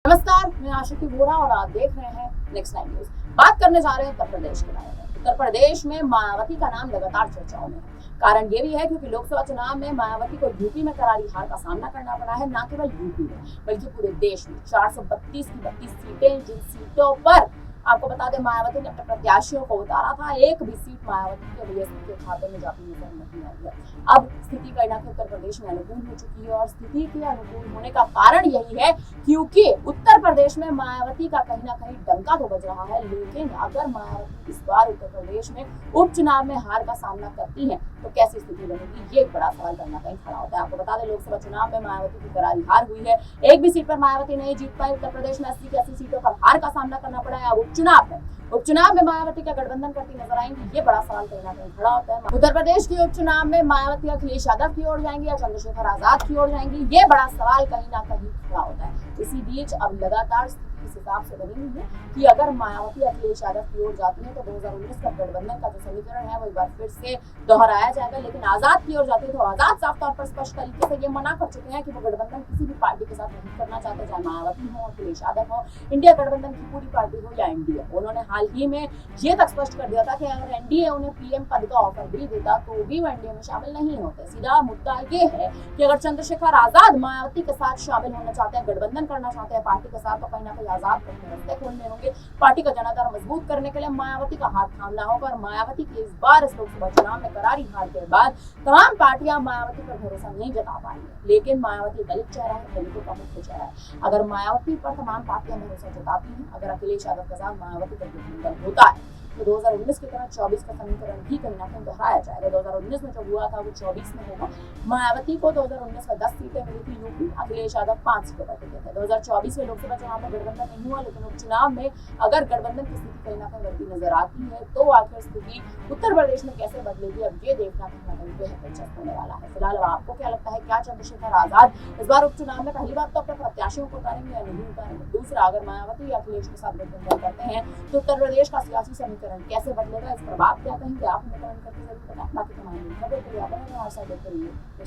नमस्कार, मैं आशिकी वोरा और आप देख रहे हैं नेक्स्ट नाइन न्यूज। बात करने जा रहे हैं उत्तर प्रदेश के बारे में। उत्तर प्रदेश में मायावती का नाम लगातार चर्चाओं में है। कारण ये भी है क्योंकि लोकसभा चुनाव में मायावती को यूपी में करारी हार का सामना करना पड़ा है। न केवल यूपी में बल्कि पूरे देश में 432 की 32 सीटें, जिन सीटों पर आपको बता दें मायावती ने अपने प्रत्याशियों को उतारा था, एक भी सीट मायावती के बीएसपी के खाते में जाती नजर नहीं आई है। अब स्थिति कहीं ना कहीं उत्तर प्रदेश में अनुकूल हो चुकी है और स्थिति के अनुकूल होने का कारण यही है क्योंकि उत्तर प्रदेश में मायावती का कहीं ना कहीं डंका तो बज रहा है। लेकिन अगर मायावती इस बार उत्तर प्रदेश में उपचुनाव में हार का सामना करती है तो कैसी स्थिति बनेगी, ये एक बड़ा सवाल कहीं ना कहीं खड़ा होता है। आपको बता दें लोकसभा चुनाव में मायावती की करारी हार हुई है, एक भी सीट पर मायावती नहीं जीत पाई। उत्तर प्रदेश में 80 की 80 सीटों पर हार का सामना करना पड़ा है। अब उपचुनाव में मायावती का गठबंधन करती नजर आएंगी, ये बड़ा सवाल कहीं ना कहीं खड़ा होता है। उत्तर प्रदेश के उपचुनाव में मायावती अखिलेश यादव की ओर जाएंगी या चंद्रशेखर आजाद की ओर जाएंगी, ये बड़ा सवाल कहीं ना कहीं खड़ा होता है। इसी बीच अब लगातार स्थिति इस हिसाब से बनी हुई है कि अगर मायावती अखिलेश यादव की ओर जाती है तो 2019 का गठबंधन का जो समीकरण है वो एक बार फिर से दोहराया जाएगा। लेकिन आजाद की ओर जाती है तो आजाद साफ तौर पर स्पष्ट तरीके से ये मना कर चुके हैं कि वो गठबंधन किसी भी पार्टी के साथ नहीं करना चाहते, चाहे मायावती हो, अखिलेश यादव हो, इंडिया गठबंधन की पूरी पार्टी हो या एनडीए। उन्होंने हाल ही में ये तक स्पष्ट कर दिया था कि अगर एनडीए उन्हें पीएम पद का ऑफर भी देता तो भी वो एनडीए में शामिल नहीं होते। सीधा मुद्दा ये है कि अगर चंद्रशेखर आजाद मायावती के साथ शामिल होना चाहते हैं, गठबंधन करना चाहते हैं पार्टी के साथ, तो कहीं ना कहीं आजाद को अपने रास्ते खोलने होंगे। पार्टी का जनाधार मजबूत करने के लिए मायावती का हाथ थामना होगा और मायावती की इस बार इस लोकसभा चुनाव में करारी हार के बाद तमाम पार्टियां मायावती पर भरोसा नहीं जता पाएंगी। लेकिन मायावती दलित चेहरा है, दलितों का मुख्य चेहरा है। अगर मायावती पर तमाम पार्टियां भरोसा जताती हैं, अगर अखिलेश यादव के साथ मायावती का गठबंधन होता है तो 2019 की तरह 24 का समीकरण भी कहीं ना कहीं दोहराया जाएगा। 2019 में जो हुआ था वो 24 में होगा। मायावती को 2019 में 10 सीटें मिली थी यूपी, अखिलेश यादव 5 सीटों पर टिके थे। 2024 में लोकसभा चुनाव में गठबंधन नहीं हुआ, लेकिन उपचुनाव में अगर गठबंधन की स्थिति कहीं ना कहीं बढ़ती नजर आती है तो आखिर स्थिति उत्तर प्रदेश में कैसे बदलेगी, अब ये देखना कहीं ना कहीं बेहद दिलचस्प होने वाला है। फिलहाल आपको क्या लगता है, क्या चंद्रशेखर आजाद इस बार उपचुनाव में पहली बात तो अपने प्रत्याशियों को उतारेंगे या नहीं उतारेंगे? दूसरा, अगर मायावती या अखिलेश के साथ गठबंधन करते हैं तो उत्तर प्रदेश का सियासी समीकरण कैसे बदलेगा, इस पर आप क्या कहेंगे? आप हमें कमेंट करके जरूर बताएं। बाकी तमाम खबरों के लिए आप हमारे साथ देखते रहिए।